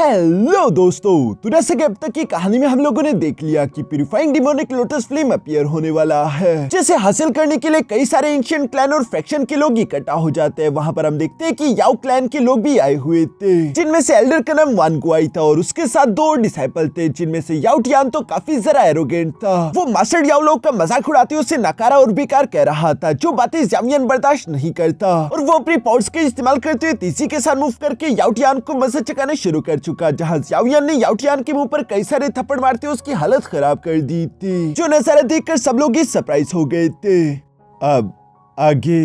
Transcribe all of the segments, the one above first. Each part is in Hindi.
हेलो दोस्तों, तो जैसे कि अब तक की कहानी में हम लोगों ने देख लिया कि purifying demonic lotus flame appear होने वाला है, जिसे हासिल करने के लिए कई सारे एंशिएंट क्लैन और फैक्शन के लोग इकट्ठा हो जाते हैं। वहां पर हम देखते हैं कि याओ क्लैन के लोग भी आए हुए थे, जिनमें से एल्डर का नाम वान गुआई था और उसके साथ दो और डिसाइपल थे, जिनमें से याओ टियान तो काफी जरा एरोगेंट था। वो मास्टर याओ लोग का मजाक उड़ाते उसे नकारा और बेकार कह रहा था, जो बातें ज़ावियन बर्दाश्त नहीं करता, और वो अपनी पावर्स के इस्तेमाल करते हुए तीसी के साथ मूव करके याओ टियान को मजे चकाना शुरू कर चुका, जहां ज़ावियन ने याओ टियान के मुंह पर कई सारे थप्पड़ मारते उसकी हालत खराब कर दी थी, जो नजारा देखकर सब लोग ही सरप्राइज हो गए थे। अब आगे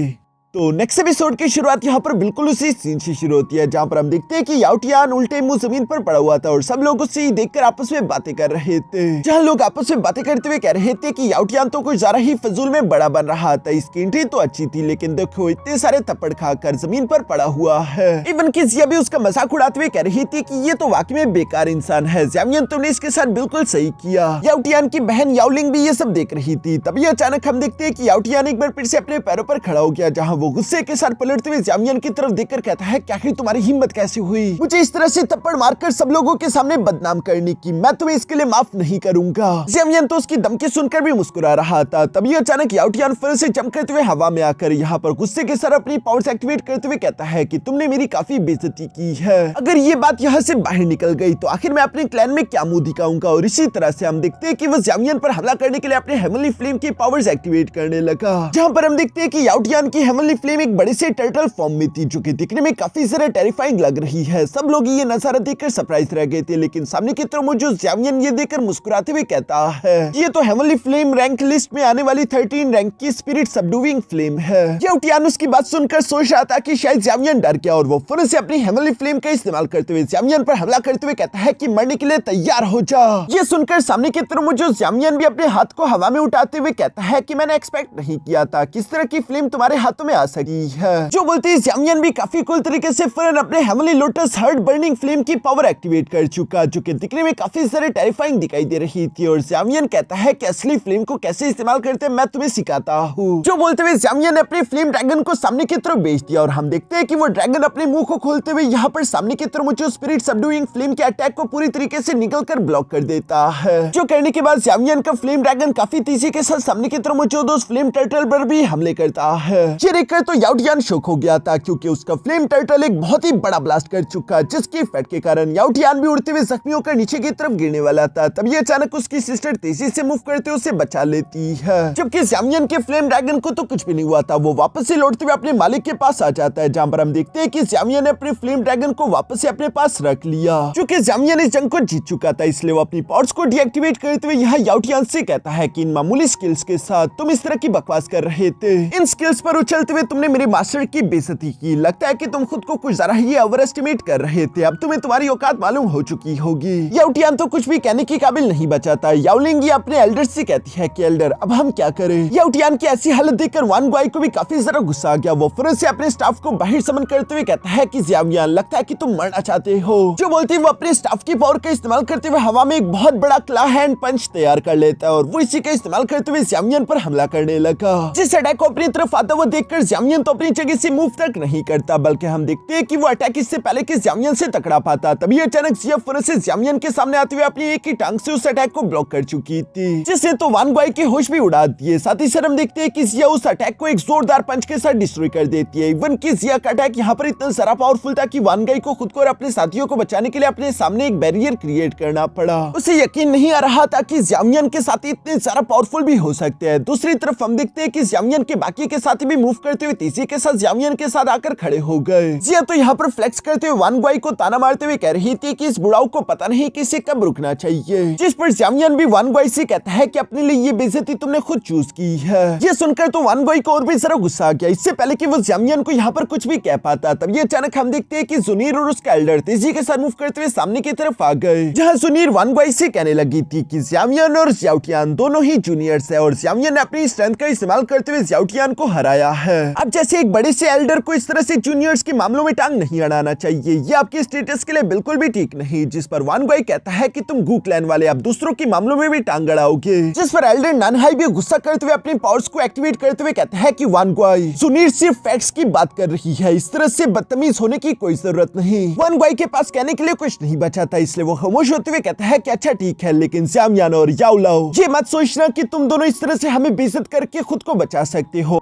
तो नेक्स्ट एपिसोड की शुरुआत यहाँ पर बिल्कुल उसी सीन से शुरू होती है, जहाँ पर हम देखते हैं कि याओ टियान उल्टे मुंह जमीन पर पड़ा हुआ था और सब लोग उसे देखकर आपस में बातें कर रहे थे। जहाँ लोग आपस में बातें करते हुए कह रहे थे कि याओ टियान तो कुछ ज्यादा ही फजूल में बड़ा बन रहा था, इसकी एंट्री तो अच्छी थी लेकिन देखो इतने सारे थप्पड़ खाकर जमीन पर पड़ा हुआ है। इवन कि जिया भी उसका मजाक उड़ाते हुए कह रही थी कि ये तो वाकई में बेकार इंसान है। ज़ावियन तो ने इसके साथ बिल्कुल सही किया। याओ टियान की बहन याओलिंग भी ये सब देख रही थी। तभी अचानक हम देखते हैं कि याओ टियान एक बार फिर से अपने पैरों पर खड़ा हो गया, जहाँ वो गुस्से के साथ पलटते हुए ज़ावियन की तरफ देखकर कहता है, क्या तुम्हारी हिम्मत कैसे हुई मुझे इस तरह से थप्पड़ मारकर सब लोगों के सामने बदनाम करने की? मैं तुम्हें इसके लिए माफ नहीं करूंगा। ज़ावियन तो उसकी धमकी सुनकर भी मुस्कुरा रहा था। तभी अचानक याओ टियान फिर से जंप करते हुए हवा में आकर यहाँ पर गुस्से के साथ अपनी पावर्स एक्टिवेट करते हुए कहता है कि तुमने मेरी काफी बेइज्जती की है। अगर ये बात यहाँ से बाहर निकल गई तो आखिर मैं अपने क्लैन में क्या मुंह दिखाऊंगा। और इसी तरह से हम देखते हैं कि वो ज़ावियन पर हमला करने के लिए अपने हेवनली फ्लेम की पावर्स एक्टिवेट करने लगा, जहाँ पर हम देखते हैं कि याओ टियान की हेवनली फ्लेम एक बड़े से टर्टल फॉर्म में थी, जो कि दिखने में काफी ज्यादा टेरिफाइंग लग रही है। सब लोग ये नजारा देखकर सरप्राइज रह गए थे, लेकिन सामने की तरफ मौजूद ज़ावियन ये देखकर मुस्कुराते हुए कहता है, ये तो हेवनली फ्लेम रैंक लिस्ट में आने वाली 13 रैंक की स्पिरिट सबडूइंग फ्लेम है। याओ टियान उसकी बात सुनकर सोच रहा था कि शायद ज़ावियन डर गया और वो फिर से अपनी हेवनली फ्लेम का इस्तेमाल करते हुए ज़ावियन पर हमला करते हुए कहता है कि मरने के लिए तैयार हो जा। ये सुनकर सामने की तरफ मौजूद ज़ावियन भी अपने हाथ को हवा में उठाते हुए कहता है कि मैंने एक्सपेक्ट नहीं किया था किस तरह की फ्लेम तुम्हारे हाथों में आ सकी है। जो बोलती ज़ावियन भी काफी कूल तरीके से फिर अपने heavenly lotus heart burning flame की पावर एक्टिवेट कर चुका, जो कि दिखने में काफी सारे टेरिफाइंग दिखाई दे रही थी। और ज़ावियन कहता है कि असली फ्लेम को कैसे इस्तेमाल करते हैं मैं तुम्हें सिखाता हूँ। जो बोलते हुए ज़ावियन ने अपने फ्लेम ड्रैगन को सामने की तरफ भेज दिया और हम देखते हैं कि वो ड्रैगन अपने मुंह को खोलते हुए यहाँ पर सामने की तरफ जो स्पिरिट सबडूइंग फ्लेम के अटैक को पूरी तरीके से निकल कर ब्लॉक कर देता है। जो करने के बाद ज़ावियन का फ्लेम ड्रैगन काफी तेजी के साथ सामने की तरफ मौजूद उस फ्लेम टर्टल पर भी हमले करता है। ये देखकर तो याओ टियान शॉक हो गया था, क्योंकि उसका फ्लेम टर्टल एक बहुत ही बड़ा ब्लास्ट कर चुका, जिसके इफेक्ट के कारण याओ टियान भी उड़ते हुए जख्मी होकर नीचे की तरफ गिरने वाला था। तभी अचानक उसकी सिस्टर तेजी से मूव करते उसे बचा लेती है, जबकि ज़ावियन के फ्लेम ड्रैगन को तो कुछ भी नहीं हुआ था। वो वापस से लौटते हुए अपने मालिक के पास आ जाता है, जहाँ पर हम देखते हैं कि ज़ावियन ने अपने फ्लेम ड्रैगन को वापस से अपने पास रख लिया। चूंकि ज़ावियन इस जंग को जीत चुका था, इसलिए वो अपनी पावर्स को डीएक्टिवेट करते हुए यहाँ याओ टियान से कहता है कि इन मामूली स्किल्स के साथ तुम इस तरह की बकवास कर रहे थे। इन स्किल्स पर उछलते हुए तुमने मेरे मास्टर की बेइज्जती की। लगता है कि तुम खुद को कुछ ज्यादा ही ओवर एस्टिमेट कर रहे थे। अब तुम्हें तुम्हारी औकात मालूम हो चुकी होगी। याओ टियान तो कुछ भी कहने की काबिल नहीं बचा था। याओलिंग ये अपने एल्डर से कहती है कि एल्डर अब हम क्या करें। याओ टियान की ऐसी हालत देखकर वान गुआई को भी काफी ज्यादा गुस्सा आ गया। वो फिर से अपने स्टाफ को बाहर समन करते हुए कहता है कि ज़ावियन लगता है कि तुम मरना चाहते हो। जो बोलती वो अपने स्टाफ की पावर का इस्तेमाल करते हुए हवा में एक बहुत बड़ा क्ला हैंड पंच तैयार कर लेता है और वो इसी का इस्तेमाल करते हुए ज़ावियन पर हमला करने लगा। जिस अटैक को अपनी तरफ आता हुआ देखकर ज़ावियन तो अपनी जगह से मूव तक नहीं करता, बल्कि हम देखते हैं कि वो अटैक इससे पहले कि ज़ावियन से टकरा पाता। तभी अचानक जिया फिर से ज़ावियन के सामने आते हुए अपनी एक ही टांग से उस अटैक को ब्लॉक कर चुकी थी, जिससे तो वान गुआई के होश भी उड़ा दिए। साथ ही साथ हम देखते हैं कि जिया उस अटैक को एक जोरदार पंच के साथ डिस्ट्रॉय कर देती है। इवन कि जिया का अटैक यहाँ पर इतना सारा पावरफुल था कि वान गुआई को खुद को और अपने साथियों को बचाने के लिए अपने सामने एक बैरियर क्रिएट करना पड़ा। उसे यकीन नहीं आ रहा था कि ज़ावियन के साथी इतने सारा पावरफुल भी हो सकते हैं। दूसरी तरफ हम देखते हैं कि ज़ावियन के बाकी के साथी भी मूव करते हुए तेजी के साथ ज़ावियन के साथ आकर खड़े हो गए। जिया तो यहाँ पर फ्लेक्स करते हुए वान गुआई को ताना मारते हुए कह रही थी कि इस बुढ़ाऊ को पता नहीं कि इसे कब रुकना चाहिए। जिस पर ज़ावियन भी वान गुआई से कहता है कि अपने लिए ये बेइज्जती तुमने खुद चूज की है। ये सुनकर तो वान गुआई को और भी जरा गुस्सा आ गया। इससे पहले कि वो ज़ावियन को यहाँ पर कुछ भी कह पाता, तब ये अचानक हम देखते हैं कि जुनीर और उसका एल्डर तेजी के साथ मूव करते हुए सामने की तरफ आ गए, जहाँ जुनीर वान गुआई से कहने लगी थी कि ज़ावियन और याओ टियान दोनों ही जूनियर्स है और ज़ावियन ने अपनी स्ट्रेंथ का इस्तेमाल करते हुए याओ टियान को हराया है। अब जैसे एक बड़े से एल्डर को इस तरह से जूनियर्स के मामलों में टांग नहीं अड़ाना चाहिए, ये आपके स्टेटस के लिए बिल्कुल भी ठीक नहीं। जिस पर वान गुआई कहता है कि तुम गू क्लैन वाले अब दूसरों के मामलों में भी टांग अड़ाओगे। जिस पर एल्डर नानहाई भी गुस्सा करते हुए अपने पावर्स को एक्टिवेट करते हुए कहता है कि वान गुआई सुनीर सिर्फ फैक्ट्स की बात कर रही है, इस तरह से बदतमीज होने की कोई जरूरत नहीं। वान गुआई के पास कहने के लिए कुछ नहीं बचा था, इसलिए वो खामोश होते हुए कहता है कि अच्छा ठीक है, लेकिन ज़ामियान और याओ लाओ ये मत सोचना कि तुम दोनों इस तरह से हमें बेइज्जत करके खुद को बचा सकते हो।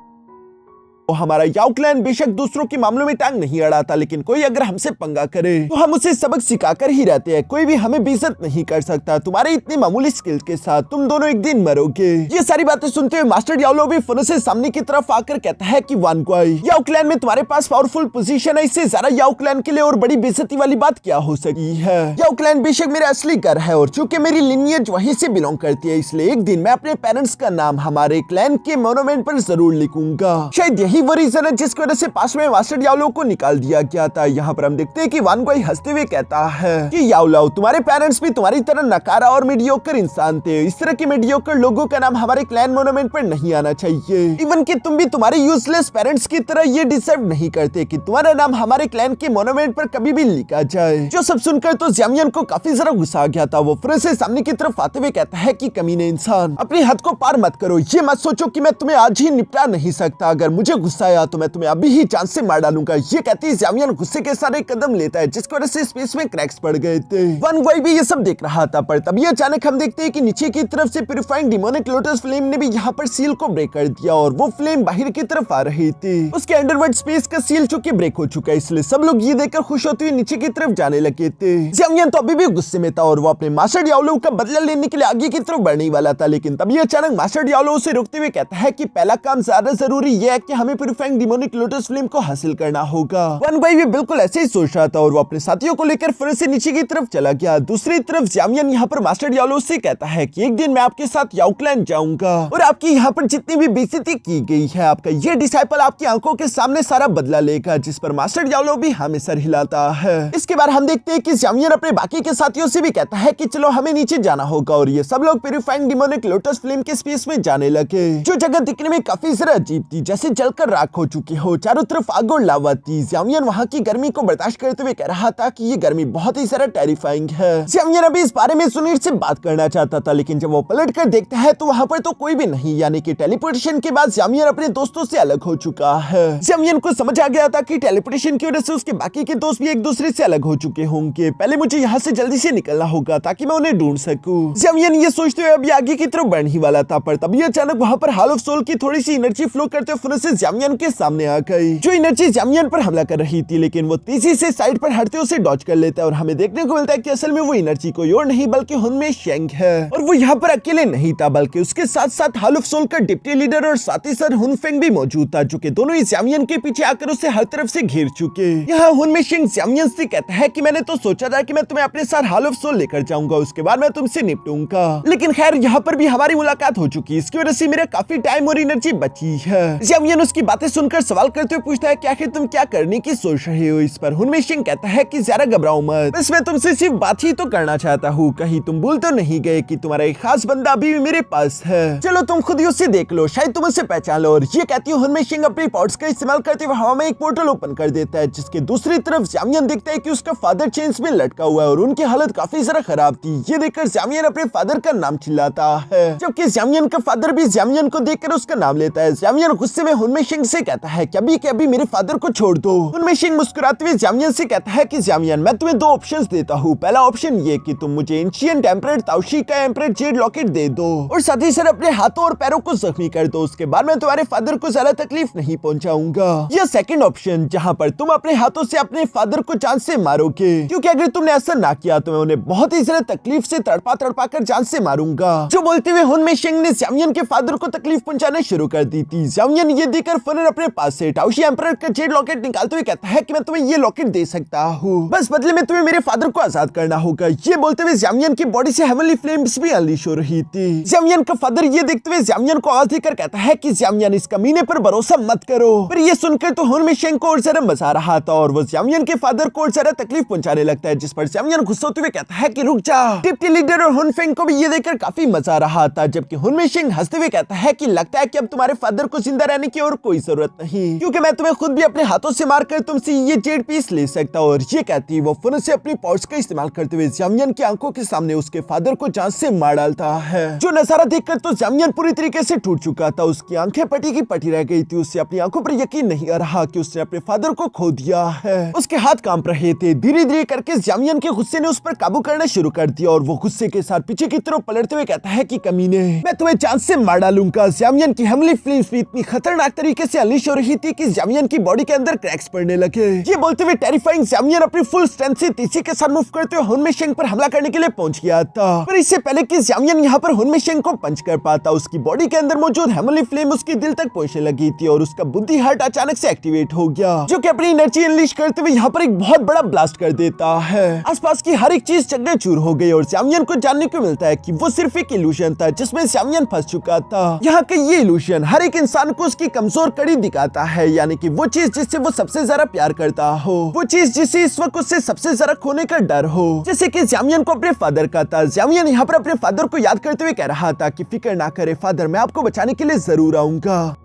हमारा याओ क्लैन बेशक दूसरों के मामलों में टांग नहीं अड़ाता, लेकिन कोई अगर हमसे पंगा करे तो हम उसे सबक सिखाकर ही रहते हैं। कोई भी हमें बेइज्जत नहीं कर सकता। तुम्हारे इतनी मामूली स्किल्स के साथ तुम दोनों एक दिन मरोगे। ये सारी बातें सुनते हुए मास्टर याओ भी फोन से सामने की तरफ आकर कहता है कि वान गुआई याओ क्लैन में तुम्हारे पास पावरफुल पोजीशन है, इससे ज्यादा याओ क्लैन के लिए और बड़ी बेइज्जती वाली बात क्या हो सकती है। याओ क्लैन बेशक मेरा असली घर है और चूंकि मेरी लिनियज वहीं से बिलोंग करती है, इसलिए एक दिन मैं अपने पेरेंट्स का नाम हमारे क्लैन के मोनुमेंट पर जरूर लिखूंगा। शायद यही वो रीजन है जिसकी वजह से पास में मास्टर याओ को निकाल दिया गया था। यहाँ पर हम देखते हैं कि वान गुआई हंसते हुए कहता है कि याओ तुम्हारे पेरेंट्स भी तुम्हारी तरह नकारा और मीडियोकर इंसान थे। इस तरह के मीडियोकर लोगों का नाम हमारे क्लैन मोनुमेंट पर नहीं आना चाहिए। इवन कि तुम भी तुम्हारे यूजलेस पेरेंट्स की तरह ये डिजर्व नहीं करते कि तुम्हारा नाम हमारे क्लैन के मोनुमेंट पर कभी भी लिखा जाए। जो सब सुनकर तो ज़ामियान को काफी जरा गुस्सा आ गया था। वो फिर से सामने की तरफ आते हुए कहता है कि कमीने इंसान, अपनी हद को पार मत करो। ये मत सोचो कि मैं तुम्हें आज ही निपटा नहीं सकता। अगर मुझे गुस्सा आया तो मैं तुम्हें अभी ही जान से मार डालूंगा। ये कहती ज़ामियान गुस्से के सारे कदम लेता है, जिसकी वजह से स्पेस में क्रैक्स पड़ गए थे। वान गुआई भी ये सब देख रहा था, पर तभी अचानक हम देखते हैं कि नीचे की तरफ से प्यूरिफाइंग डिमोनिक लोटस फ्लेम ने भी यहाँ पर सील को ब्रेक कर दिया और वो फ्लेम बाहर की तरफ आ रही थी। उसके अंडरवर्ल्ड स्पेस का सील चूंकि ब्रेक हो चुका है, इसलिए सब लोग ये देखकर खुश होते हुए नीचे की तरफ जाने लगे थे। ज़ामियान तो अभी भी गुस्से में था और वो अपने मास्टर याओ का बदला लेने के लिए आगे की तरफ बढ़ने वाला था, लेकिन तभी अचानक मास्टर याओ उसे रोकते हुए कहता है कि पहला काम ज्यादा जरूरी यह है कि हमें प्यूरिफाइंग डिमोनिक लोटस फ्लेम को हासिल करना होगा। वान गुआई भी बिल्कुल ऐसे ही सोच रहा था और वो अपने साथियों को लेकर फिर से नीचे की तरफ चला गया। दूसरी तरफ ज़ामियान यहाँ पर मास्टर याओ से कहता है कि एक दिन मैं आपके साथ याओ क्लैन जाऊंगा और आपकी यहाँ पर जितनी भी बेइज्जती की गई है, आपका ये डिसाइपल आपकी आंखों के सामने सारा बदला लेगा। जिस पर मास्टर याओ भी हमें सर हिलाता है। इसके बाद हम देखते हैं कि ज़ामियान अपने बाकी के साथियों से भी कहता है कि चलो हमें नीचे जाना होगा और ये सब लोग प्यूरिफाइंग डिमोनिक लोटस फ्लेम के स्पेस में जाने लगे। जो जगह दिखने में काफी जरा अजीब थी, जैसे जलकर राख हो चुकी हो। चारों तरफ आग और लावा थी। ज़ामियान वहाँ की गर्मी को बर्दाश्त करते हुए कह रहा था कि ये गर्मी बहुत ही ज्यादा टेरिफाइंग है। ज़ामियान अभी इस बारे में सुनीर से बात करना चाहता था, लेकिन जब वो पलट कर देखता है तो वहाँ पर तो कोई भी नहीं, यानी कि टेलीपोर्टेशन के बाद ज़ामियान अपने दोस्तों से अलग हो चुका है। ज़ामियान को समझ आ गया था कि टेलीपोर्टेशन की वजह से उसके बाकी के दोस्त भी एक दूसरे से अलग हो चुके होंगे। पहले मुझे यहाँ से जल्दी से निकलना होगा ताकि मैं उन्हें ढूंढ सकूं। ज़ामियान ये सोचते हुए अभी आगे की तरफ बढ़ने ही वाला था, पर तभी अचानक वहाँ पर हॉल ऑफ सोल की थोड़ी सी एनर्जी फ्लो करते हुए फिर से ज़ामियान के सामने आ गई। जो एनर्जी ज़ामियान पर हमला कर रही थी, लेकिन वो तेजी से साइड पर हटते उसे डॉज कर लेता है और हमें देखने को मिलता है कि असल में वो एनर्जी कोई और नहीं बल्कि हुनमे शेंग है। और वो यहाँ पर अकेले नहीं था, बल्कि उसके साथ साथ हॉल ऑफ सोल का डिप्टी लीडर और साथ ही साथ हुनफेंग भी मौजूद था, जो कि दोनों ही ज़ामियान के पीछे आकर उसे हर तरफ से घेर चुके। यहाँ हुनमे शेंग ज़ामियान से कहता है कि मैंने तो सोचा था कि मैं तुम्हें अपने साथ हॉल ऑफ सोल लेकर जाऊंगा, उसके बाद मैं तुमसे निपटूंगा, लेकिन खैर यहाँ पर भी हमारी मुलाकात हो चुकी है। इसकी वजह से मेरा काफी टाइम और एनर्जी बची है। ज़ामियान उसकी बातें सुनकर सवाल करते हुए पूछता है कि आखिर तुम क्या करने की सोच रहे हो। इस पर हुनमे शेंग कहता है कि जरा घबराओ मत, बस मैं तुमसे सिर्फ बात ही तो करना चाहता हूँ। कहीं तुम भूल तो नहीं गए कि तुम्हारा एक खास बंदा अभी भी मेरे पास है। चलो तुम खुद ही उससे देख लो, शायद तुम उसे पहचान लो। और ये कहती है हुनमे शेंग अपनी पावर्स का इस्तेमाल करते हुए हवा में एक पोर्टल ओपन कर देता है, जिसके दूसरी तरफ ज़ामियान देखता है कि उसका फादर चेन्स में लटका हुआ है और उनकी हालत काफी जरा खराब थी। ये देखकर ज़ामियान अपने फादर का नाम चिल्लाता है, जबकि ज़ामियान का फादर भी ज़ामियान को देखकर उसका नाम लेता है। ज़ामियान गुस्से में हुनमे शेंग से कहता है कि अभी मेरे फादर को छोड़ दो। हुनमे शेंग मुस्कुराते हुए ज़ामियान से कहता है कि ज़ामियान मैं तुम्हें दो ऑप्शंस देता हूँ। पहला ऑप्शन ये कि तुम मुझे एंशिएंट एम्परर ताओशी का एम्परर जेड लॉकेट दे दो और साथ ही साथ अपने हाथों और पैरों को जख्मी कर दो, उसके बाद मैं तुम्हारे फादर को ज्यादा तकलीफ नहीं पहुंचाऊंगा। या सेकंड ऑप्शन जहां पर तुम अपने हाथों से अपने फादर को जान से मारोगे, क्योंकि अगर तुमने ऐसा ना किया तो मैं उन्हें बहुत ही ज्यादा तकलीफ से तड़पा कर जान से मारूंगा। जो बोलते हुए हुनमे शेंग ने ज़ामियान के फादर को तकलीफ पहुंचाना शुरू कर दी थी। ज़ामियान ये देखकर फौरन अपने पास से ताओशी एम्परर का जेड लॉकेट निकालते हुए कहता है कि मैं तुम्हें ये लॉकेट दे सकता हूँ, बस बदले में तुम्हें मेरे फादर को आजाद करना होगा। ये बोलते हुए ज़ामियान की बॉडी से हेवनली फ्लेम्स भी अनलीश हो रही थी। ज़ामियान का फादर ये देखते हुए ज़ामियान को आवाज देकर कहता है कि ज़ामियान इस कमीने पर भरोसा मत करो। पर ये सुनकर तो हुनमे शेंग को और जरा मजा आ रहा था और वो ज़ामियान के फादर को और जरा तकलीफ पहुंचाने लगता है, जिस पर ज़ामियान गुस्सा होते हुए कहता है कि रुक जा। डिप्टी लीडर और हुनफेंग को भी ये देखकर काफी मजा आ रहा था, जबकि हुनमे शेंग हंसते हुए कहता है कि लगता है कि अब तुम्हारे फादर को जिंदा रहने की और कोई जरूरत नहीं, क्योंकि मैं तुम्हें खुद भी अपने हाथों से मारकर तुमसे ये जेड पीस ले सकता हूँ। और ये कहती वो फौरन से अपनी पावर्स का इस्तेमाल करते हुए ज़ामियन की आंखों के सामने उसके फादर को जान से मार डालता है। जो नजारा देखकर तो ज़ामियन पूरी तरीके से टूट चुका था, उसकी आंखें पटी की पटी रह गई थी। उससे अपनी आंखों पर यकीन नहीं आ रहा कि उसने अपने फादर को खो दिया है। उसके हाथ कांप रहे थे। धीरे धीरे करके ज़ामियन के गुस्से ने उस पर काबू करना शुरू कर दिया और वो गुस्से के साथ पीछे की तरफ पलटते हुए कहता है कि कमीने, मैं तुम्हें जान से मार डालूंगा। ज़ामियन की हमली फ्लेम्स भी इतनी खतरनाक तरीके से अनलीश हो रही थी कि ज़ामियन की बॉडी के अंदर क्रैक्स पड़ने लगे। ये बोलते हुए टेरिफाइंग ज़ामियन अपनी फुल स्ट्रेंथ से तेजी के साथ मूव करते हुए हुन मेशेंग पर हमला करने के लिए पहुंच गया था। पर इससे पहले कि ज़ामियन यहाँ पर हुन मेशेंग को पंच कर पाता, उसकी बॉडी के अंदर मौजूद हेमली फ्लेम उसके दिल तक पहुंचने लगी थी और उसका बुद्धि हार्ट अचानक से एक्टिवेट हो गया, जो कि अपनी एनर्जी अनलीश करते हुए यहाँ पर एक बहुत बड़ा ब्लास्ट कर देता है। आसपास की हर एक चीज चकनाचूर हो गई और ज़ामियन को जानने को मिलता है कि वो सिर्फ एक इल्यूशन था जिसमें ज़ामियन फंस चुका था। यहाँ का ये इल्यूशन हर एक इंसान को उसकी कमजोर कड़ी दिखाता है, यानी कि वो चीज जिससे वो सबसे ज्यादा प्यार करता हो, वो चीज जिसे इस वक्त उससे सबसे ज्यादा खोने का डर हो, जैसे कि ज़ामियन को अपने फादर का था। ज़ामियन यहाँ पर अपने फादर को याद करते हुए कह रहा था कि फिक्र ना करे फादर, मैं आपको बचाने के लिए जरूर आऊंगा।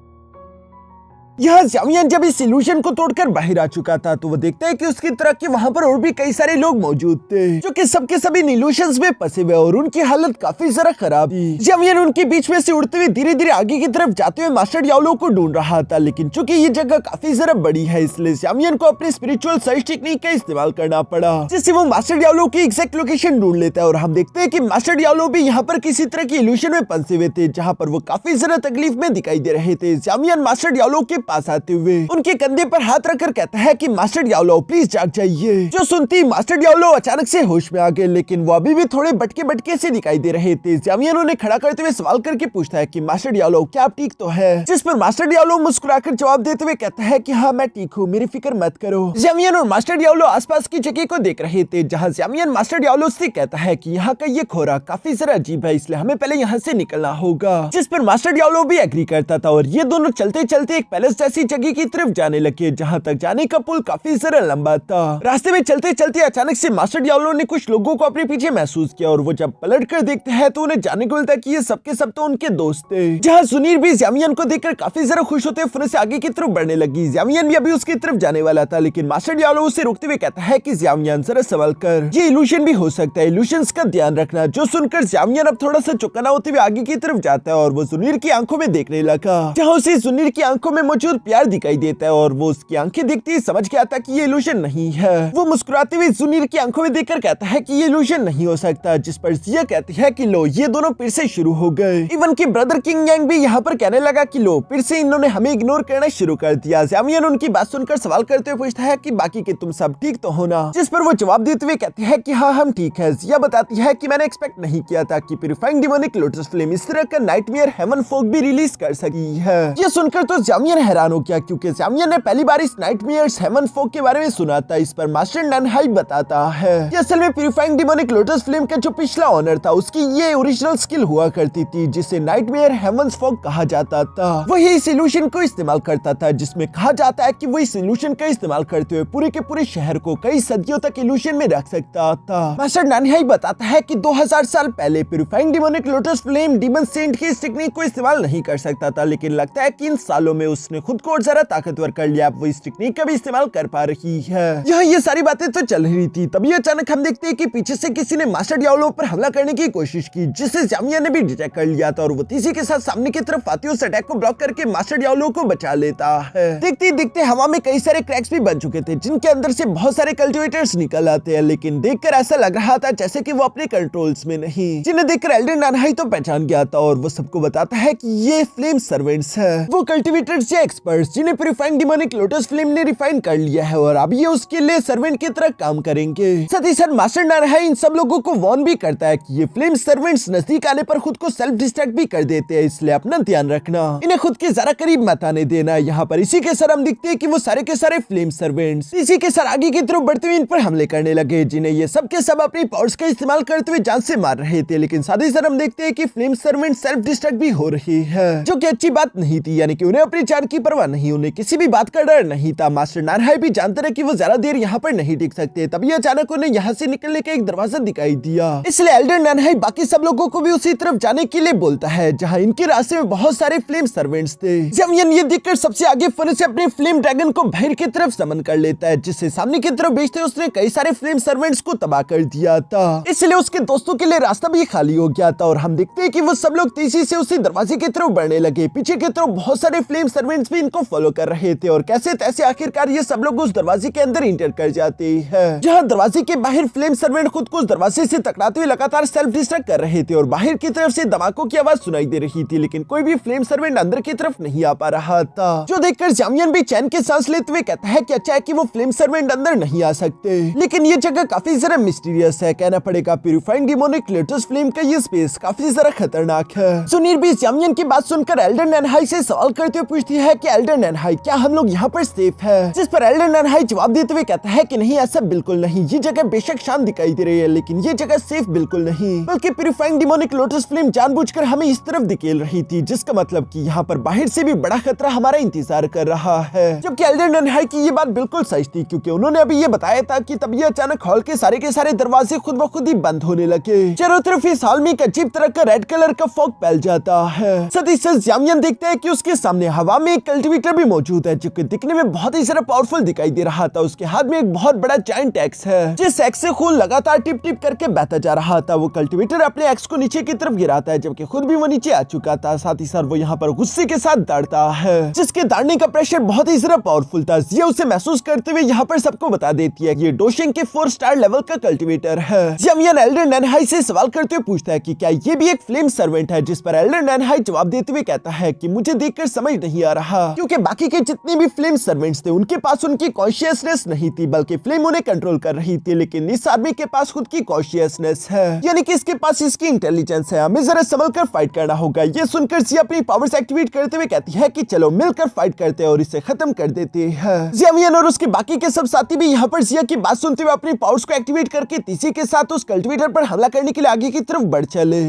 यह ज़ामियन जब इस इल्यूशन को तोड़कर बाहर आ चुका था तो वो देखता है कि उसकी तरह के वहाँ पर और भी कई सारे लोग मौजूद थे, जो कि सबके सभी इल्यूशंस में फंसे हुए और उनकी हालत काफी जरा खराब थी। ज़ामियन उनके बीच में से उड़ते हुए धीरे धीरे आगे की तरफ जाते हुए मास्टर याओलो को ढूंढ रहा था, लेकिन चूंकि ये जगह काफी जरा बड़ी है इसलिए ज़ामियन को अपनी स्पिरिचुअल सर्च टेक्निक का इस्तेमाल करना पड़ा, जिससे वो मास्टर याओलो की एग्जैक्ट लोकेशन ढूंढ लेता है। और हम देखते हैं कि मास्टर याओलो भी यहाँ पर किसी तरह की इल्यूशन में फंसे हुए थे, जहाँ पर वो काफी जरा तकलीफ में दिखाई दे रहे थे। ज़ामियन मास्टर याओलो के पास आते हुए उनके कंधे पर हाथ रखकर कहता है कि मास्टर याओलो प्लीज जाग जाइए। जो सुनती मास्टर याओलो अचानक से होश में आ गए, लेकिन वो अभी भी थोड़े बटके बटके से दिखाई दे रहे थे। ज़ामियन उन्हें खड़ा करते हुए सवाल करके पूछता है कि मास्टर याओलो क्या आप ठीक तो है? जिस पर मास्टर याओलो मुस्कुराकर जवाब देते हुए कहता है कि हाँ मैं ठीक हूँ, मेरी फिक्र मत करो। ज़ामियन और मास्टर याओलो आसपास की जगह को देख रहे थे, जहाँ ज़ामियन मास्टर याओलो से कहता है कि यहाँ का ये खोरा काफी जरा अजीब है, इसलिए हमें पहले यहाँ से निकलना होगा। जिस पर मास्टर याओलो भी एग्री करता था और ये दोनों चलते चलते एक पैलेस जैसी जगह की तरफ जाने लगे, जहाँ तक जाने का पुल काफी जरा लंबा था। रास्ते में चलते चलते अचानक से मास्टर याओलो ने कुछ लोगों को अपने पीछे महसूस किया और वो जब पलट कर देखते हैं तो उन्हें जानने को मिलता है कि ये सबके सब तो उनके दोस्त थे। जहाँ सुनीर भी ज़ामियन को देखकर काफी जरा खुश होते हुए से आगे की तरफ बढ़ने लगी। ज़ामियन भी अभी उसकी तरफ जाने वाला था, लेकिन मास्टर याओलो उसे रोकते हुए कहता है कि ज़ामियन जरा संभल कर, ये इल्यूशन भी हो सकता है, इल्यूशंस का ध्यान रखना। जो सुनकर ज़ामियन अब थोड़ा सा चौकन्ना होते हुए आगे की तरफ जाता है और वो सुनीर की आंखों में देखने लगा, जहाँ उसे सुनीर की आंखों में मौजूद प्यार दिखाई देता है और वो उसकी आंखें देखते ही समझ गया था कि ये इल्यूशन नहीं है। वो मुस्कुराते हुए सुनीर की आंखों में देखकर कहता है कि ये इल्यूशन नहीं हो सकता, जिस पर जिया कहती है कि लो ये दोनों फिर से शुरू हो गए। इवन की ब्रदर किंग यांग भी यहाँ पर कहने लगा कि लो फिर से इन्होंने हमें इग्नोर करना शुरू कर दिया। ज़ामियन उनकी बात सुनकर सवाल करते हुए पूछता है कि बाकी के तुम सब ठीक तो हो ना? जिस पर वो जवाब देते हुए कहती है कि हाँ हम ठीक है। जिया बताती है कि मैंने एक्सपेक्ट नहीं किया था कि प्यूरिफाइंग डिमोनिक लोटस फ्लेम इस तरह का नाइटमेयर हेवन फोक भी रिलीज कर सकी है। ये सुनकर तो ज़ामियन हैरान हो गया, क्योंकि ज़ामियन ने पहली बार इस नाइटमेयर्स हेवन फोक के बारे में सुना था। इस पर मास्टर ननहाई बताता है कि असल में प्यूरिफाइंग डिमोनिक लोटस फ्लेम का जो पिछला ऑनर था उसकी ये ओरिजिनल स्किल हुआ करती थी, जिसे नाइटमेयर हेवंस फॉग कहा जाता था। वही इस इल्यूशन को इस्तेमाल करता था, जिसमें कहा जाता है कि वो इस इल्यूशन का इस्तेमाल करते हुए पूरे के पूरे शहर को कई सदियों तक इल्यूशन में रख सकता था। मास्टर ननहाई बताता है कि 2000 साल पहले purifying demonic lotus flame demon saint की इस टेक्निक को इस्तेमाल नहीं कर सकता था, लेकिन लगता है कि इन सालों में उसने खुद को और जरा ताकतवर कर लिया, वो इस टेक्निक का भी इस्तेमाल कर पा रही है। यहाँ ये सारी बातें तो चल रही थी, तभी अचानक हम देखते हैं कि पीछे से किसी ने मास्टर याओलो पर हमला करने की कोशिश की, जिसे ज़ामियन ने भी डिटेक्ट कर लिया था और वो तेजी के साथ सामने की तरफ आते उस अटैक को ब्लॉक करके मास्टर याओलो को बचा लेता है। देखते ही देखते हवा में कई सारे क्रैक्स भी बन चुके थे, जिनके अंदर से बहुत सारे कल्टिवेटर्स निकल आते हैं, लेकिन देखकर ऐसा लग रहा था जैसे कि वो अपने कंट्रोल्स में नहीं। जिन्हें देखकर एल्डर ननहाई तो पहचान गया था और वो सबको बताता है कि ये फ्लेम सर्वेंट्स है, वो कल्टिवेटर्स या एक्सपर्ट्स जिन्हें प्यूरिफाइंग डिमोनिक लोटस फ्लेम ने रिफाइन कर लिया है और अब ये उसके लिए सर्वेंट की तरह काम करेंगे। साथ ही साथ मास्टर ननहाई इन सब लोगों को वार्न भी करता है कि ये फ्लेम सर्वेंट्स नजदीक आने पर खुद को सेल्फ डिस्ट्रैक्ट भी कर देते हैं, इसलिए अपना ध्यान रखना, इन्हें खुद के जरा करीब मत आने देना। यहाँ पर इसी के साथ हम दिखते हैं कि वो सारे के सारे फ्लेम सर्वेंट्स इसी के साथ आगे की तरफ बढ़ते हुए इन पर हमले करने लगे, जिन्हें ये सब के सब अपनी पावर्स का इस्तेमाल करते हुए जान से मार रहे थे। लेकिन साथ ही साथ हम देखते हैं कि फ्लेम सर्वेंट सेल्फ डिस्ट्रैक्ट भी हो रही है, जो कि अच्छी बात नहीं थी, यानी कि उन्हें अपनी जान की परवाह नहीं, उन्हें किसी भी बात का डर नहीं था। मास्टर नानहाई भी जानते रहे कि वो ज्यादा देर यहाँ पर नहीं टिक सकते। तभी अचानक उन्हें यहाँ से निकलने का एक दरवाजा दिखाई दिया, इसलिए एल्डर नानहाई बाकी सब लोगों को भी उसी तरफ जाने के लिए बोलता है जहाँ इनके रास्ते में बहुत सारे फ्लेम सर्वेंट्स थे। ज़ावियन ये देखकर सबसे आगे फन से अपने फ्लेम ड्रैगन को बाहर की तरफ समन कर लेता है, जिससे सामने की तरफ भेजते उसने कई सारे फ्लेम सर्वेंट्स को तबाह कर दिया था, इसलिए उसके दोस्तों के लिए रास्ता भी खाली हो गया था। और हम देखते हैं कि वो सब लोग तेजी से उसी दरवाजे की तरफ बढ़ने लगे। पीछे की तरफ बहुत सारे फ्लेम सर्वेंट्स भी इनको फॉलो कर रहे थे और कैसे तैसे आखिरकार ये सब लोग उस दरवाजे के अंदर इंटर कर जाते हैं, जहाँ दरवाजे के बाहर फ्लेम सर्वेंट खुद को उस दरवाजे से टकराते हुए लगातार सेल्फ डिस्ट्रक्ट कर रहे थे और बाहर की तरफ से धमाकों की आवाज सुनाई दे रही थी, लेकिन कोई भी फ्लेम सर्वेंट अंदर की तरफ नहीं आ पा रहा था, जो देखकर ज़ावियन भी चैन के सांस लेते हुए कहता है कि अच्छा है कि वो फ्लेम सर्वेंट अंदर नहीं आ सकते, लेकिन ये जगह काफी जरा मिस्टीरियस है। कहना पड़ेगा प्यूरिफाइंग डिमोनिक लोटस फ्लेम का ये स्पेस काफी जरा खतरनाक है। सुनीर भी ज़ावियन की बात सुनकर एल्डर नानहाई से सवाल करते हुए पूछती है कि एल्डर नानहाई क्या हम लोग यहाँ पर सेफ है, जिस पर एल्डर नानहाई जवाब देते हुए कहता है कि नहीं, ऐसा बिल्कुल नहीं। ये जगह बेशक शांत दिखाई दे रही है, लेकिन ये जगह सेफ बिल्कुल नहीं, बल्कि प्यूरिफाइंग डिमोनिक लोटस फ्लेम जानबूझकर हमें इस तरफ धकेल रही थी, जिसका मतलब कि यहाँ पर बाहर से भी बड़ा खतरा हमारा इंतजार कर रहा है। जबकि एल्डर नानहाई की ये बात बिल्कुल सच थी, क्योंकि उन्होंने अभी ये बताया था कि तब ये अचानक हॉल के सारे दरवाजे खुद ब खुद ही बंद होने लगे। चारों तरफ इस हॉल में एक अजीब तरह का रेड कलर का फॉग फैल जाता है। साथ ही साथ ज़ावियन देखता है कि उसके सामने हवा में एक कल्टीवेटर भी मौजूद है, जो कि दिखने में बहुत ही ज्यादा पावरफुल दिखाई दे रहा था। उसके हाथ में एक बहुत बड़ा जायंट एक्स है, जिस एक्स से खून लगातार टिप टिप करके बहता जा रहा था। वो कल्टीवेटर अपने एक्स को नीचे की तरफ गिराता है, जबकि खुद भी वो नीचे आ चुका था। साथ ही साथ वो यहाँ पर गुस्से के साथ दौड़ता है, जिसके दौड़ने का प्रेशर बहुत ही ज्यादा पावरफुल था। ये उसे महसूस करते हुए यहाँ पर सबको बता देती है कि ये डोशेंग के 4 स्टार लेवल का कल्टीवेटर है। ज़ावियन एल्डर नानहाई से सवाल करते हुए पूछता है कि क्या ये भी एक फ्लेम सर्वेंट है, जिस पर एल्डर नानहाई जवाब देते हुए कहता है कि मुझे देखकर समझ नहीं आ रहा, क्योंकि बाकी के जितने भी फ्लेम सर्वेंट्स थे उनके पास उनकी कॉन्शियसनेस नहीं थी, बल्कि फ्लेम उन्हें कंट्रोल कर रही थी, लेकिन इस आदमी के पास खुद की कॉन्शियसनेस है, यानी कि इसके पास इसकी इंटेलिजेंस है। हमें जरा संभल कर फाइट करना होगा। ये सुनकर ज़िया अपनी पावर्स एक्टिवेट करते हुए कहती है कि चलो मिलकर फाइट करते हैं और इसे खत्म कर देते हैं। ज़ावियन और उसके बाकी के सब साथी भी यहाँ पर ज़िया की बात सुनते हुए अपनी पावर्स को एक्टिवेट करके तीसी के साथ उस कल्टीवेटर पर हमला करने के लिए आगे की तरफ बढ़ चले,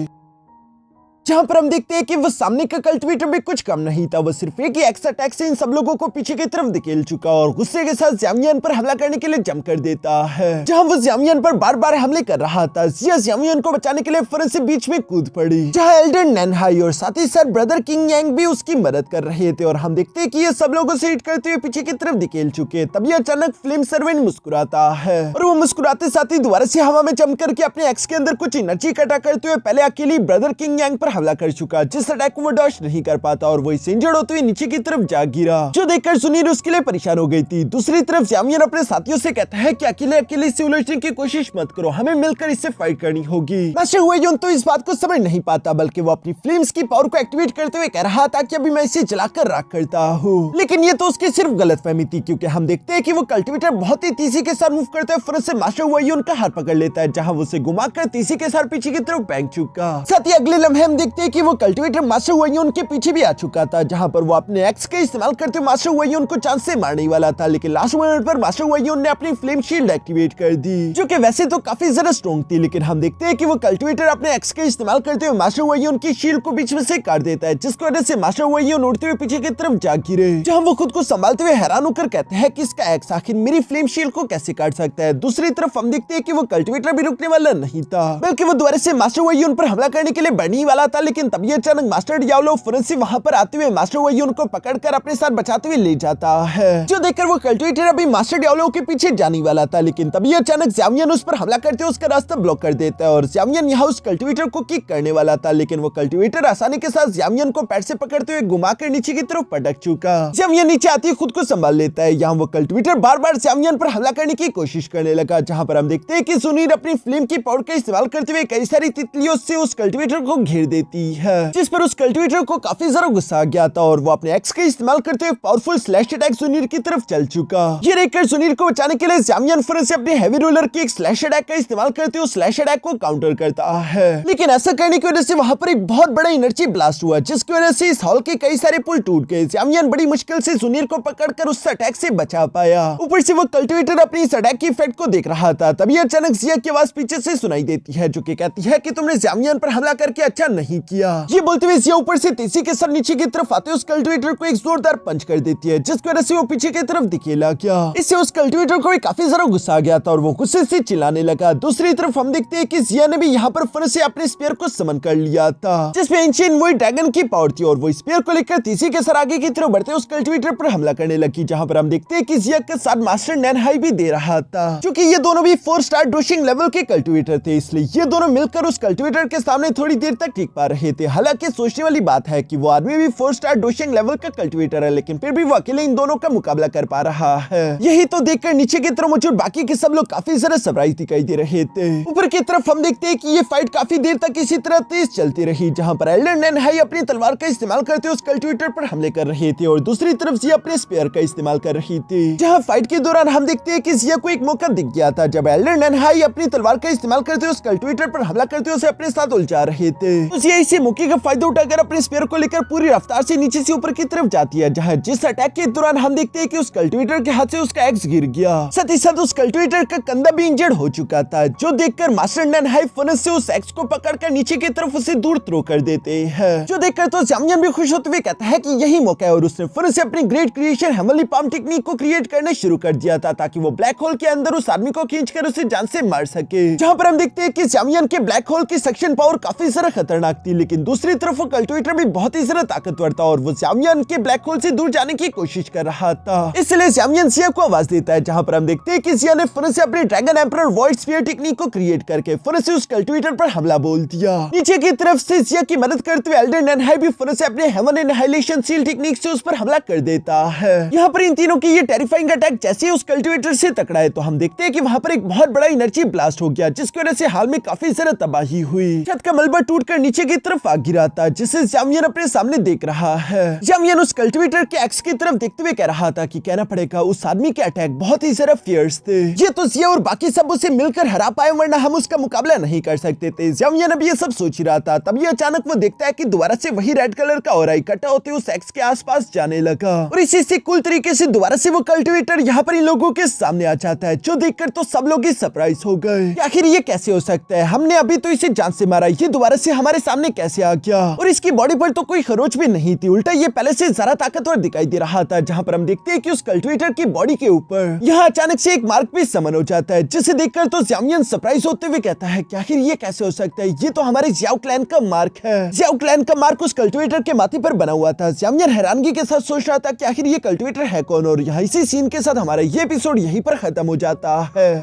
जहाँ पर हम देखते हैं कि वो सामने का कल्टीवेटर भी कुछ कम नहीं था। वो सिर्फ एक ही एक्स अटैक से इन सब लोगों को पीछे की तरफ धकेल चुका और गुस्से के साथ ज़ावियन पर हमला करने के लिए जंप कर देता है। जहाँ वो ज़ावियन पर बार बार हमले कर रहा था, ज़िया ज़ावियन को बचाने के लिए फौरन से बीच में कूद पड़ी, जहाँ एल्डर नानहाई और साथ ही साथ ब्रदर किंग यांग भी उसकी मदद कर रहे थे। और हम देखते हैं कि ये सब लोगों से हिट करते हुए पीछे की तरफ धकेल चुके। तभी अचानक फ्लेम सर्वेंट मुस्कुराता है और वो मुस्कुराते साथ ही दोबारा से हवा में जंप करके अपने एक्स के अंदर कुछ एनर्जी इकट्ठा करते हुए पहले अकेली ब्रदर किंग यांग पर हमला कर चुका, जिस अटैक को वो डॉश नहीं कर पाता और वो इसे इंजर्ड होते हुए नीचे की तरफ जा गिरा, जो देखकर सुनीर उसके लिए परेशान हो गई थी। दूसरी तरफ ज़ावियन अपने साथियों से कहता है कि अकेले इसे उलझने की कोशिश मत करो, हमें मिलकर इससे फाइट करनी होगी। मास्टर हुएयोन तो इस बात को समझ नहीं पाता, बल्कि वो अपनी फ्लेम्स की पावर को एक्टिवेट करते हुए कह रहा था कि अभी मैं इसे जलाकर राख करता हूँ, लेकिन ये तो उसकी सिर्फ गलतफहमी थी, क्योंकि हम देखते हैं कि वो कल्टीवेटर बहुत ही तेजी के साथ मूव करता है। फौरन से मास्टर हुएयोन का हाथ पकड़ लेता है, जहाँ वो उसे घुमाकर तेजी के साथ पीछे की तरफ फेंक चुका। साथ ही अगले लम्हे हम देखते हैं कि वो कल्टीवेटर मास्टर हुएयोन के पीछे भी आ चुका था, जहां पर वो अपने एक्स का इस्तेमाल करते हुए मास्टर हुएयोन को चांस से मारने वाला था, लेकिन लास्ट मोमेंट पर मास्टर हुएयोन ने अपनी फ्लेम शील्ड एक्टिवेट कर दी, जो कि वैसे तो काफी ज्यादा स्ट्रॉन्ग थी। लेकिन हम देखते हैं कि वो कल्टीवेटर अपने एक्स का इस्तेमाल करते हुए मास्टर हुएयोन की शील्ड को बीच में से काट देता है, जिसकी वजह से मास्टर हुएयोन उड़ते हुए पीछे की तरफ जा गिरे, जहां वो खुद को संभालते हुए हैरान होकर कहते हैं कि इसका एक्स आखिर मेरी फ्लेम शील्ड को कैसे काट सकता है। दूसरी तरफ हम देखते हैं कि वो कल्टीवेटर भी रुकने वाला नहीं था, बल्कि वो दोबारा से मास्टर हुएयोन पर हमला करने के लिए बढ़ने ही वाला था, लेकिन तभी अचानक मास्टर डियाब्लो फौरन से वहां पर आते हुए मास्टर हुएयोन को पकड़कर अपने साथ बचाते हुए ले जाता है, जो देखकर वो कल्टीवेटर अभी मास्टर डियाब्लो के पीछे जाने वाला था, लेकिन तभी अचानक ज़ावियन उस पर हमला करते हुए उसका रास्ता ब्लॉक कर देता है और ज़ावियन यहाँ उस कल्टीवेटर को किक करने वाला था, लेकिन वो कल्टीवेटर आसानी के साथ ज़ावियन को पैर से पकड़ते हुए घुमाकर नीचे की तरफ पटक चुका। ज़ावियन नीचे आते ही खुद को संभाल लेता है। यहाँ वो कल्टीवेटर बार बार ज़ावियन पर हमला करने की कोशिश करने लगा, जहाँ पर हम देखते हैं कि सुनीर अपनी फ्लेम की पावर का इस्तेमाल करते हुए कई सारी तितलियों से उस कल्टीवेटर को घेर देती है, जिस पर उस कल्टीवेटर को काफी ज्यादा गुस्सा आ गया था और वो अपने एक्स का इस्तेमाल करते हुए पावरफुल स्लैश अटैक सुनीर की तरफ चल चुका। ये देखकर सुनीर को बचाने के लिए ज़ावियन फौरन से अपने हेवी रोलर की एक स्लैश अटैक का इस्तेमाल करते हुए स्लैश अटैक को काउंटर करता है, लेकिन ऐसा करने की वजह से वहां पर एक बहुत बड़ा एनर्जी ब्लास्ट हुआ, जिसकी वजह से इस हॉल के कई सारे पुल टूट गए। ज़ावियन बड़ी मुश्किल से सुनीर को पकड़कर उस अटैक से बचा पाया। ऊपर से वो कल्टीवेटर अपनी इस अटैक की इफेक्ट को देख रहा था। तभी अचानक ज़िया की आवाज पीछे से सुनाई देती है, जो कि कहती है कि तुमने ज़ावियन पर हमला करके अच्छा नहीं किया। ये बोलते हुए जिया ऊपर से तेजी के साथ नीचे की तरफ आते उस कल्टिवेटर को एक जोरदार पंच कर देती है, जिसकी वजह से वो पीछे की तरफ दिखेला गया। इससे उस कल्टिवेटर को भी काफी ज्यादा गुस्सा आ गया था और वो गुस्से से चिल्लाने लगा। दूसरी तरफ हम देखते हैं कि जिया ने भी यहाँ पर फिर से अपने स्पीयर को समन कर लिया था, जिसमें एंशिएंट वही ड्रैगन की पावर थी और वो स्पीयर को लेकर तेजी के साथ आगे की तरफ बढ़ते उस कल्टिवेटर पर हमला करने लगी, जहाँ पर हम देखते हैं कि जिया के साथ मास्टर नैनहाई भी दे रहा था। क्योंकि ये दोनों भी 4 स्टार डोशिंग लेवल के कल्टिवेटर थे, इसलिए ये दोनों मिलकर उस कल्टिवेटर के सामने थोड़ी देर तक टिक पा रहे थे। हालांकि सोचने वाली बात है कि वो आदमी भी 4 स्टार डोशिंग लेवल का कल्टिवेटर है, लेकिन फिर भी वो अकेले इन दोनों का मुकाबला कर पा रहा है। यही तो देखकर नीचे की तरफ मौजूद बाकी के सब लोग काफी ज्यादा सरप्राइज दिखाई दे रहे थे। ऊपर की तरफ हम देखते हैं कि ये फाइट काफी देर तक इसी तरह तेज चलती रही, जहां पर एल्डर नैनहाई अपनी तलवार का इस्तेमाल करते उस कल्टिवेटर पर हमले कर रहे थे और दूसरी तरफ जिया अपने स्पेयर का इस्तेमाल कर रही थी। जहां फाइट के दौरान हम देखते हैं कि जिया को एक मौका दिख गया था, जब एल्डर नैनहाई अपनी तलवार का इस्तेमाल करते उस कल्टिवेटर पर हमला करते उसे अपने साथ उलझा रहे थे। तो जिया इसी मौके का फायदा उठाकर अपने स्पेयर को लेकर पूरी रफ्तार से नीचे से ऊपर की तरफ जाती है, जहां जिस अटैक के दौरान हम देखते हैं कि उस कल्टिवेटर के हाथ से उसका एक्स गिर गया। साथ ही साथ उस कल्टिवेटर का कंधा भी इंजर्ड हो चुका था, जो देखकर मास्टर नैनहाई फनस से उस एक्स को पकड़कर नीचे की तरफ उसे दूर थ्रो कर देते हैं, जो देखकर तो जामियन भी खुश होते हुए कहता है कि यही मौका है और उसने फिर से अपनी great creation heavenly palm technique को क्रिएट करना शुरू कर दिया था, ताकि वो ब्लैक होल के अंदर उस आदमी को खींचकर उसे जान से मार सके। जहां पर हम देखते हैं कि जामियन के ब्लैक होल की सक्शन पावर काफी ज्यादा खतरनाक थी, लेकिन दूसरी तरफ वो कल्टिवेटर भी बहुत ही ज्यादा ताकतवर था और वो जामियन के ब्लैक होल से दूर जाने की कोशिश कर रहा था। इसलिए जामियन जिया को आवाज देता है, जहां पर हम देखते हैं कि जिया ने फिर से अपने dragon emperor void sphere technique को क्रिएट करके फिर से उस कल्टिवेटर पर हमला बोल दिया। नीचे की तरफ से जिया की मदद करते हुए एल्डर नैनहाई भी फिर से अपने हेवन एनहाइलेशन सील टेक्निक से उस पर हमला कर देता है। यहाँ पर इन तीनों की ये टेरिफाइंग अटैक जैसे उस कल्टिवेटर से टकराए तो हम देखते हैं कि वहाँ पर एक बहुत बड़ा एनर्जी ब्लास्ट हो गया, जिसकी वजह से हाल में काफी ज्यादा तबाही हुई। छत का मलबा टूटकर नीचे की तरफ आ गिरा था, जिसे जामियन अपने सामने देख रहा है। जामियन उस कल्टिवेटर के एक्स की तरफ देखते हुए कह रहा था कि कहना पड़ेगा उस आदमी के अटैक बहुत ही ज्यादा फियर्स थे। ये तो जिया और बाकी सब उसे मिलकर हरा पाए, वरना हम उसका मुकाबला नहीं कर सकते थे। जामियन अब ये सब सोच रहा था, तभी अचानक वो देखता है कि दोबारा से वही रेड कलर का ऑरा इकट्ठा होते उस एक्स के आसपास जाने लगा और इसी से कूल तरीके से दोबारा से वो कल्टिवेटर यहाँ पर इन लोगों के सामने आ जाता है, जो देखकर तो सब लोग ही सरप्राइज हो गए। आखिर ये कैसे हो सकता है? हमने अभी तो इसे जान से मारा, ये दोबारा से हमारे सामने कैसे आ गया? और इसकी बॉडी पर तो कोई खरोच भी नहीं थी, उल्टा ये पहले से ज्यादा ताकतवर दिखाई दे रहा था। जहाँ पर हम देखते हैं कि उस कल्टिवेटर की बॉडी के ऊपर यहाँ अचानक से एक मार्क भी समन हो जाता है, जिसे देखकर तो जामियन सरप्राइज होते हुए कहता है कि आखिर ये कैसे हो सकता है? ये तो हमारे ज़ियाओ क्लैन का मार्क है। ज़ियाओ क्लैन का मार्क उस कल्टिवेटर के माथे पर बना हुआ था। जामियन हैरानगी के साथ सोच रहा था कि आखिर ये कल्टिवेटर है कौन, और यहाँ इसी सीन के साथ हमारा ये एपिसोड यहीं पर खत्म हो जाता है।